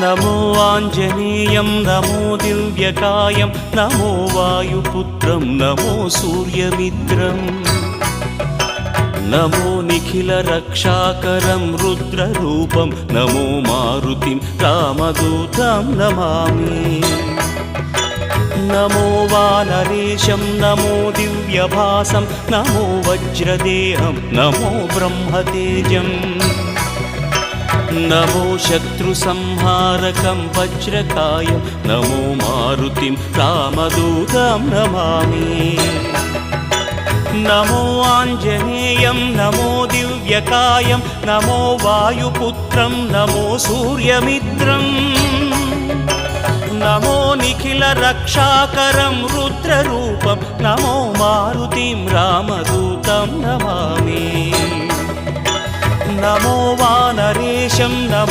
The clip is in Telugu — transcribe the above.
నమో ఆంజనేయం నమో దివ్యకాయం నమో వాయుపుత్రం నమో సూర్యమిత్రం నమో నిఖిల రక్షాకరం రుద్రరూపం నమో మారుతిం రామదూతం నమామి నమో వానరేశం నమో దివ్యభాసం నమో వజ్రదేహం నమో బ్రహ్మతేజం నమో శత్రుసంహారకం వజ్రకాయం నమో మారుతిం రామదూతం నమామి నమో ఆంజనేయం నమో దివ్యకాయం నమో వాయుపుత్రం నమో సూర్యమిత్రం నమో నిఖిల రక్షాకరం రుద్రరూపం నమో మారుతిం రామదూతం నమామి నమో వానరేశం నమో